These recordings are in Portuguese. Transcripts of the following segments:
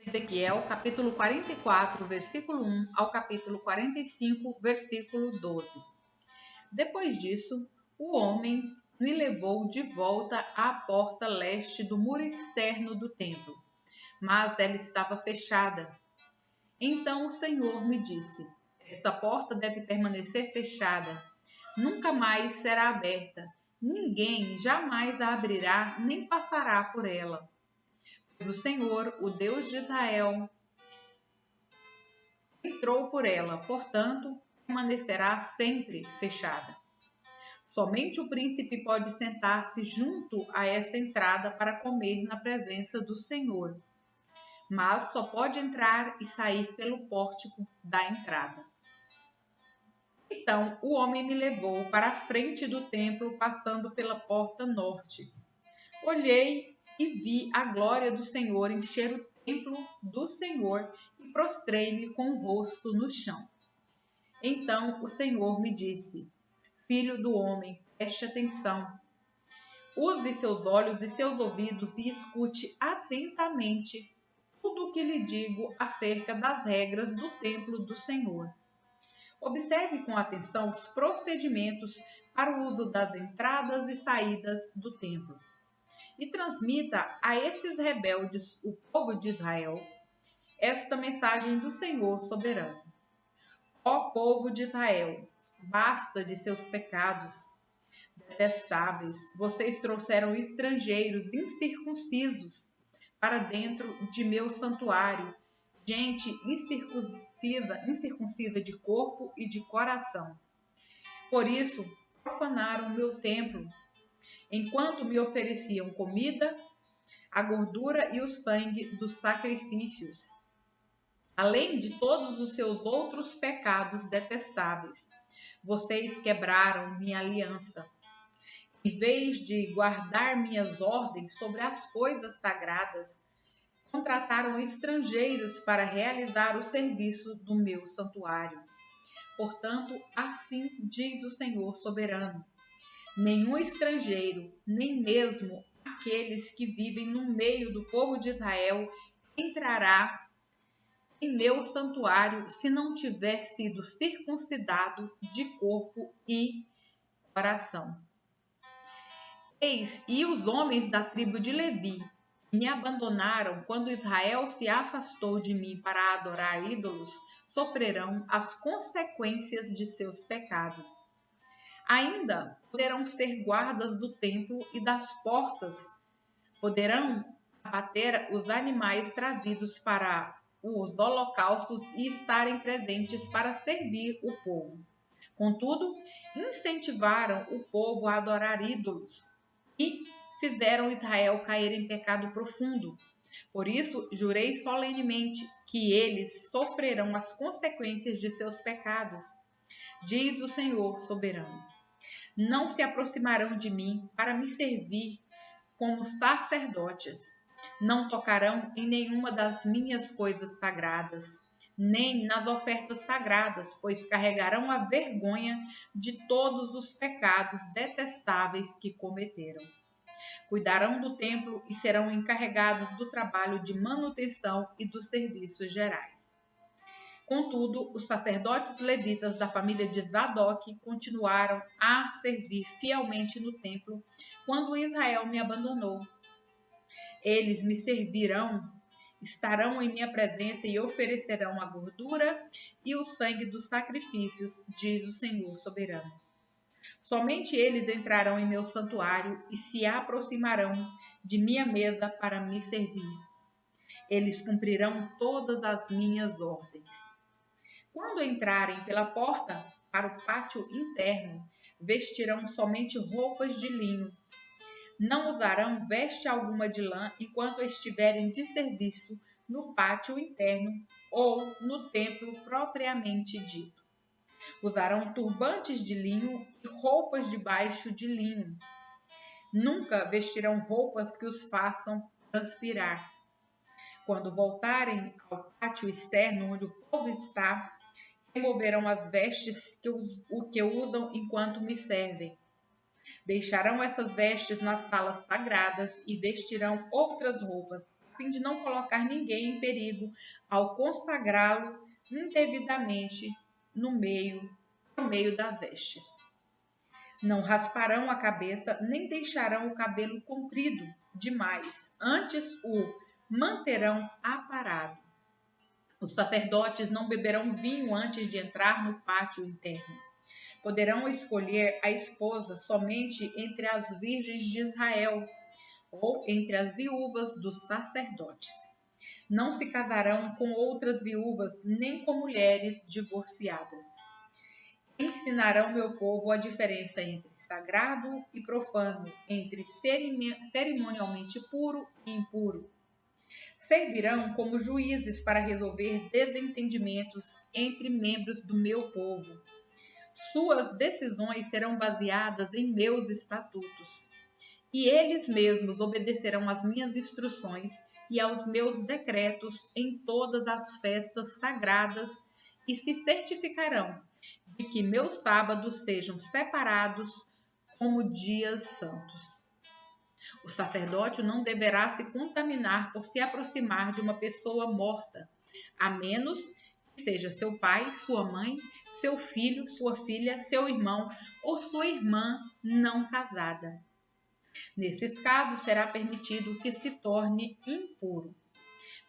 Ezequiel, capítulo 44, versículo 1 ao capítulo 45, versículo 12. Depois disso, o homem me levou de volta à porta leste do muro externo do templo, mas ela estava fechada. Então o Senhor me disse: esta porta deve permanecer fechada, nunca mais será aberta, ninguém jamais a abrirá nem passará por ela. Pois o Senhor, o Deus de Israel, entrou por ela, portanto, permanecerá sempre fechada. Somente o príncipe pode sentar-se junto a essa entrada para comer na presença do Senhor, mas só pode entrar e sair pelo pórtico da entrada. Então o homem me levou para a frente do templo, passando pela porta norte. Olhei e vi a glória do Senhor encher o templo do Senhor e prostrei-me com o rosto no chão. Então o Senhor me disse: filho do homem, preste atenção. Use seus olhos e seus ouvidos e escute atentamente tudo o que lhe digo acerca das regras do templo do Senhor. Observe com atenção os procedimentos para o uso das entradas e saídas do templo. E transmita a esses rebeldes, o povo de Israel, esta mensagem do Senhor soberano. Ó povo de Israel, basta de seus pecados detestáveis. Vocês trouxeram estrangeiros incircuncisos para dentro de meu santuário, gente incircuncisa de corpo e de coração. Por isso, profanaram meu templo, enquanto me ofereciam comida, a gordura e o sangue dos sacrifícios, além de todos os seus outros pecados detestáveis. Vocês quebraram minha aliança. Em vez de guardar minhas ordens sobre as coisas sagradas, contrataram estrangeiros para realizar o serviço do meu santuário. Portanto, assim diz o Senhor soberano: nenhum estrangeiro, nem mesmo aqueles que vivem no meio do povo de Israel, entrará em meu santuário se não tiver sido circuncidado de corpo e coração. Eis, e os homens da tribo de Levi me abandonaram quando Israel se afastou de mim para adorar ídolos, sofrerão as consequências de seus pecados. Ainda poderão ser guardas do templo e das portas, poderão abater os animais trazidos para os holocaustos e estarem presentes para servir o povo. Contudo, incentivaram o povo a adorar ídolos e fizeram Israel cair em pecado profundo. Por isso, jurei solenemente que eles sofrerão as consequências de seus pecados, diz o Senhor soberano. Não se aproximarão de mim para me servir como sacerdotes. Não tocarão em nenhuma das minhas coisas sagradas, nem nas ofertas sagradas, pois carregarão a vergonha de todos os pecados detestáveis que cometeram. Cuidarão do templo e serão encarregados do trabalho de manutenção e dos serviços gerais. Contudo, os sacerdotes levitas da família de Zadok continuaram a servir fielmente no templo quando Israel me abandonou. Eles me servirão, estarão em minha presença e oferecerão a gordura e o sangue dos sacrifícios, diz o Senhor soberano. Somente eles entrarão em meu santuário e se aproximarão de minha mesa para me servir. Eles cumprirão todas as minhas ordens. Quando entrarem pela porta para o pátio interno, vestirão somente roupas de linho. Não usarão veste alguma de lã enquanto estiverem de serviço no pátio interno ou no templo propriamente dito. Usarão turbantes de linho e roupas de baixo de linho. Nunca vestirão roupas que os façam transpirar. Quando voltarem ao pátio externo onde o povo está, removerão as vestes que usam enquanto me servem. Deixarão essas vestes nas salas sagradas e vestirão outras roupas, fim de não colocar ninguém em perigo ao consagrá-lo indevidamente no meio das vestes. Não rasparão a cabeça, nem deixarão o cabelo comprido demais, antes o manterão aparado. Os sacerdotes não beberão vinho antes de entrar no pátio interno. Poderão escolher a esposa somente entre as virgens de Israel ou entre as viúvas dos sacerdotes. Não se casarão com outras viúvas, nem com mulheres divorciadas. Ensinarão meu povo a diferença entre sagrado e profano, entre cerimonialmente puro e impuro. Servirão como juízes para resolver desentendimentos entre membros do meu povo. Suas decisões serão baseadas em meus estatutos, e eles mesmos obedecerão às minhas instruções e aos meus decretos em todas as festas sagradas e se certificarão de que meus sábados sejam separados como dias santos. O sacerdote não deverá se contaminar por se aproximar de uma pessoa morta, a menos que seja seu pai, sua mãe, seu filho, sua filha, seu irmão ou sua irmã não casada. Nesses casos, será permitido que se torne impuro.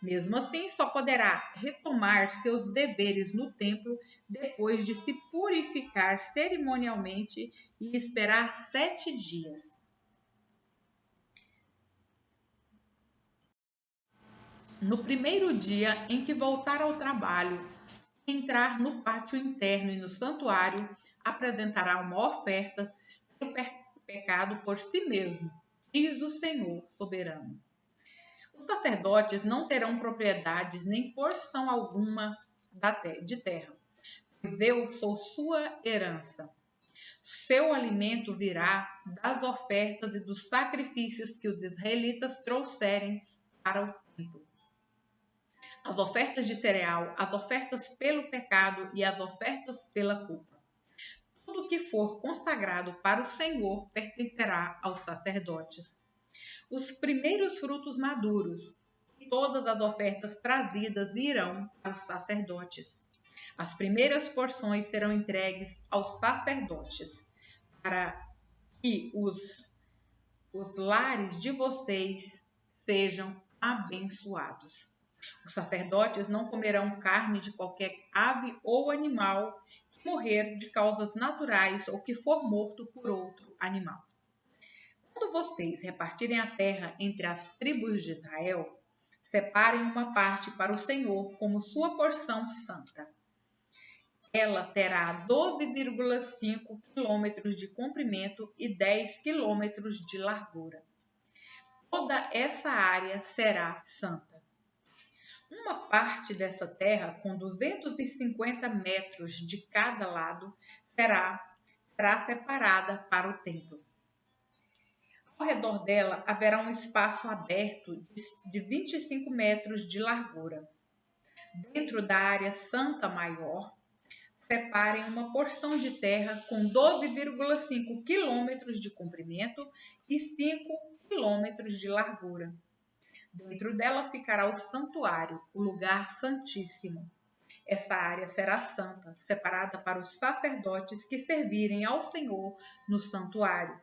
Mesmo assim, só poderá retomar seus deveres no templo depois de se purificar cerimonialmente e esperar 7 dias. No primeiro dia em que voltar ao trabalho, entrar no pátio interno e no santuário, apresentará uma oferta pelo pecado por si mesmo, diz o Senhor soberano. Os sacerdotes não terão propriedades nem porção alguma de terra, pois eu sou sua herança. Seu alimento virá das ofertas e dos sacrifícios que os israelitas trouxerem para o templo. As ofertas de cereal, as ofertas pelo pecado e as ofertas pela culpa. Tudo que for consagrado para o Senhor pertencerá aos sacerdotes. Os primeiros frutos maduros e todas as ofertas trazidas irão para os sacerdotes. As primeiras porções serão entregues aos sacerdotes, para que os lares de vocês sejam abençoados. Os sacerdotes não comerão carne de qualquer ave ou animal que morrer de causas naturais ou que for morto por outro animal. Quando vocês repartirem a terra entre as tribos de Israel, separem uma parte para o Senhor como sua porção santa. Ela terá 12,5 quilômetros de comprimento e 10 quilômetros de largura. Toda essa área será santa. Uma parte dessa terra, com 250 metros de cada lado, será separada para o templo. Ao redor dela haverá um espaço aberto de 25 metros de largura. Dentro da área santa maior, separem uma porção de terra com 12,5 quilômetros de comprimento e 5 quilômetros de largura. Dentro dela ficará o santuário, o lugar santíssimo. Esta área será santa, separada para os sacerdotes que servirem ao Senhor no santuário.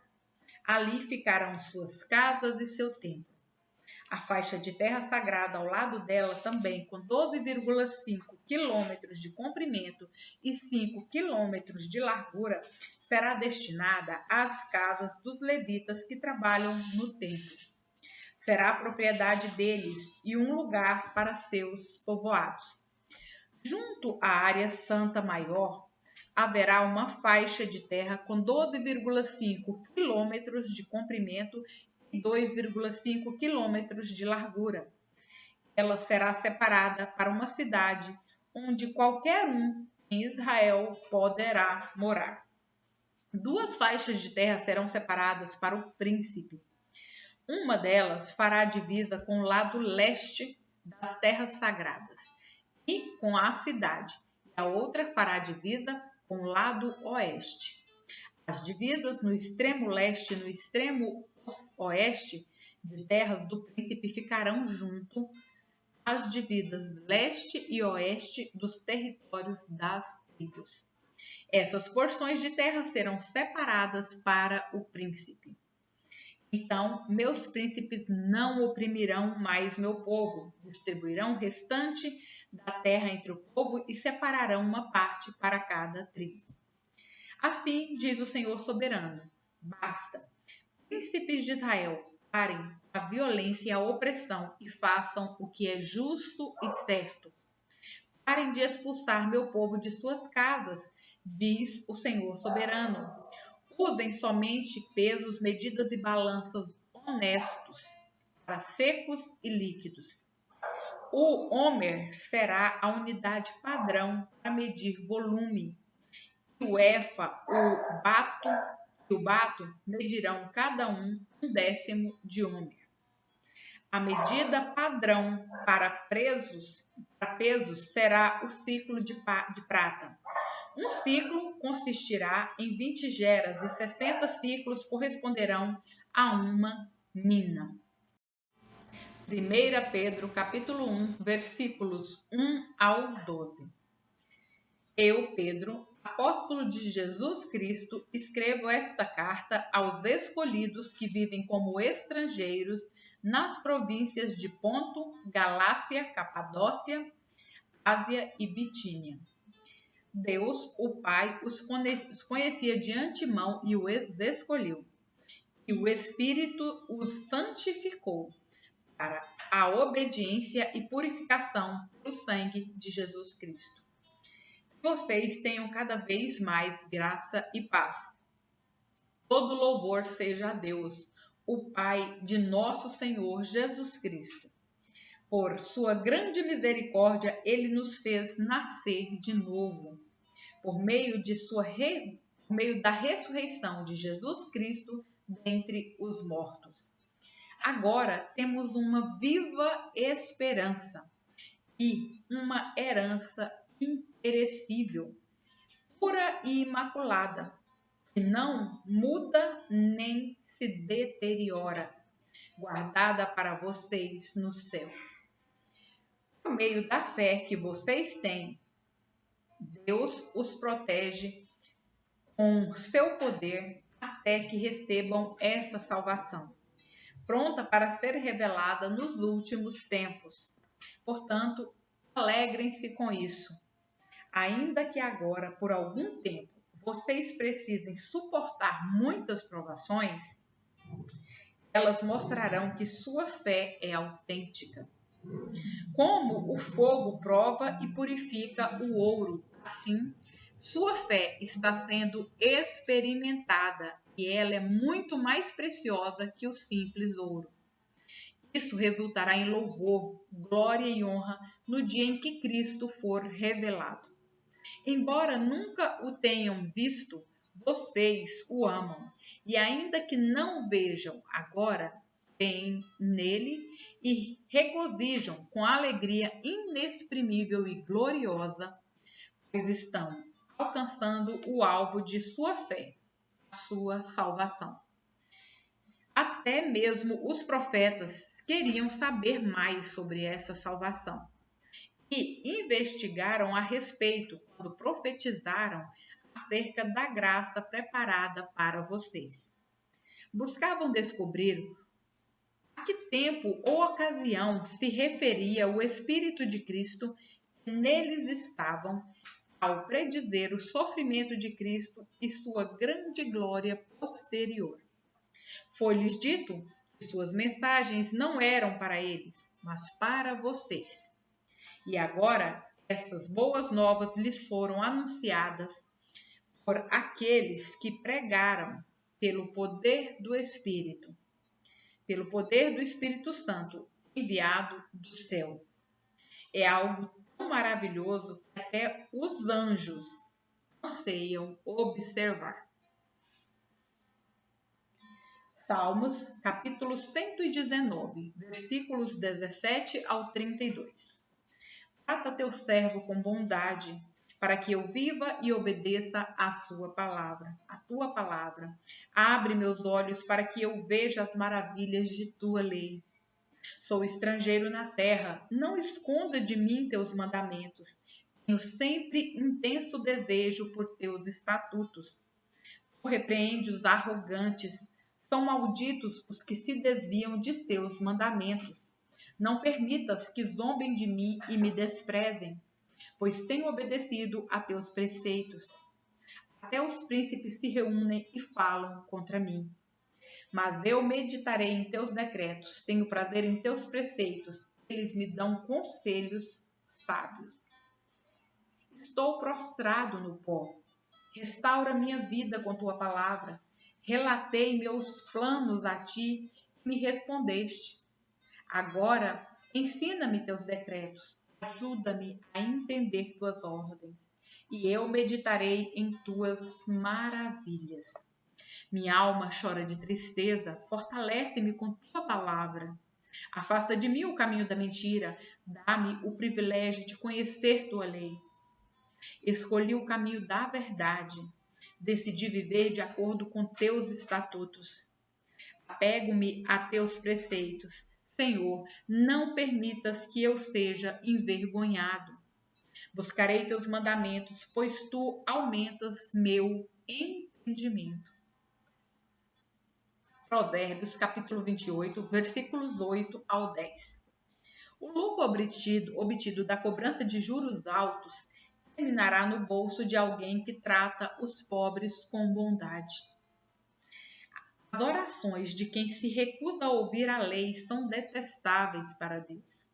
Ali ficarão suas casas e seu templo. A faixa de terra sagrada ao lado dela também, com 12,5 quilômetros de comprimento e 5 quilômetros de largura, será destinada às casas dos levitas que trabalham no templo. Será propriedade deles e um lugar para seus povoados. Junto à área santa maior, haverá uma faixa de terra com 12,5 quilômetros de comprimento e 2,5 quilômetros de largura. Ela será separada para uma cidade onde qualquer um em Israel poderá morar. 2 faixas de terra serão separadas para o príncipe. Uma delas fará divisa com o lado leste das terras sagradas e com a cidade, e a outra fará divisa com o lado oeste. As divisas no extremo leste e no extremo oeste de terras do príncipe ficarão junto às dividas leste e oeste dos territórios das tribos. Essas porções de terra serão separadas para o príncipe. Então, meus príncipes não oprimirão mais meu povo, distribuirão o restante da terra entre o povo e separarão uma parte para cada tribo. Assim diz o Senhor soberano: basta, príncipes de Israel, parem a violência e a opressão e façam o que é justo e certo. Parem de expulsar meu povo de suas casas, diz o Senhor soberano. Usem somente pesos, medidas e balanças honestos para secos e líquidos. O homer será a unidade padrão para medir volume. O efa, o bato medirão cada um 1/10 de homer. A medida padrão para pesos será o ciclo de prata. Um ciclo consistirá em 20 geras e 60 ciclos corresponderão a uma mina. 1 Pedro, capítulo 1, versículos 1 ao 12. Eu, Pedro, apóstolo de Jesus Cristo, escrevo esta carta aos escolhidos que vivem como estrangeiros nas províncias de Ponto, Galácia, Capadócia, Ásia e Bitínia. Deus, o Pai, os conhecia de antemão e os escolheu. E o Espírito os santificou para a obediência e purificação pelo sangue de Jesus Cristo. Que vocês tenham cada vez mais graça e paz. Todo louvor seja a Deus, o Pai de nosso Senhor Jesus Cristo. Por sua grande misericórdia, ele nos fez nascer de novo, por meio da ressurreição de Jesus Cristo dentre os mortos. Agora temos uma viva esperança e uma herança imperecível, pura e imaculada, que não muda nem se deteriora, guardada para vocês no céu. Por meio da fé que vocês têm, Deus os protege com seu poder até que recebam essa salvação, pronta para ser revelada nos últimos tempos. Portanto, alegrem-se com isso. Ainda que agora, por algum tempo, vocês precisem suportar muitas provações, elas mostrarão que sua fé é autêntica. Como o fogo prova e purifica o ouro, assim, sua fé está sendo experimentada e ela é muito mais preciosa que o simples ouro. Isso resultará em louvor, glória e honra no dia em que Cristo for revelado. Embora nunca o tenham visto, vocês o amam, e ainda que não vejam agora, creem nele e regozijam com alegria inexprimível e gloriosa, pois estão alcançando o alvo de sua fé, a sua salvação. Até mesmo os profetas queriam saber mais sobre essa salvação e investigaram a respeito quando profetizaram acerca da graça preparada para vocês. Buscavam descobrir a que tempo ou ocasião se referia o Espírito de Cristo que neles estavam ao predizer o sofrimento de Cristo e sua grande glória posterior. Foi-lhes dito que suas mensagens não eram para eles, mas para vocês. E agora, essas boas novas lhes foram anunciadas por aqueles que pregaram pelo poder do Espírito Santo, enviado do céu. É algo tão maravilhoso que até os anjos anseiam observar. Salmos, capítulo 119, versículos 17 ao 32. Trata teu servo com bondade, para que eu viva e obedeça a sua palavra, a tua palavra. Abre meus olhos para que eu veja as maravilhas de tua lei. Sou estrangeiro na terra, não esconda de mim teus mandamentos. Tenho sempre intenso desejo por teus estatutos. Tu repreende os arrogantes, são malditos os que se desviam de seus mandamentos. Não permitas que zombem de mim e me desprezem, pois tenho obedecido a teus preceitos. Até os príncipes se reúnem e falam contra mim. Mas eu meditarei em teus decretos, tenho prazer em teus preceitos, eles me dão conselhos sábios. Estou prostrado no pó, restaura minha vida com tua palavra. Relatei meus planos a ti e me respondeste. Agora, ensina-me teus decretos, ajuda-me a entender tuas ordens, e eu meditarei em tuas maravilhas. Minha alma chora de tristeza, fortalece-me com tua palavra. Afasta de mim o caminho da mentira, dá-me o privilégio de conhecer tua lei. Escolhi o caminho da verdade, decidi viver de acordo com teus estatutos. Apego-me a teus preceitos. Senhor, não permitas que eu seja envergonhado. Buscarei teus mandamentos, pois tu aumentas meu entendimento. Provérbios, capítulo 28, versículos 8 ao 10. O lucro obtido da cobrança de juros altos terminará no bolso de alguém que trata os pobres com bondade. As orações de quem se recusa a ouvir a lei são detestáveis para Deus.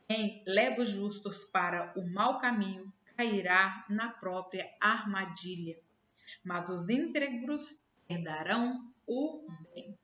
Quem leva os justos para o mau caminho cairá na própria armadilha, mas os íntegros herdarão o bem.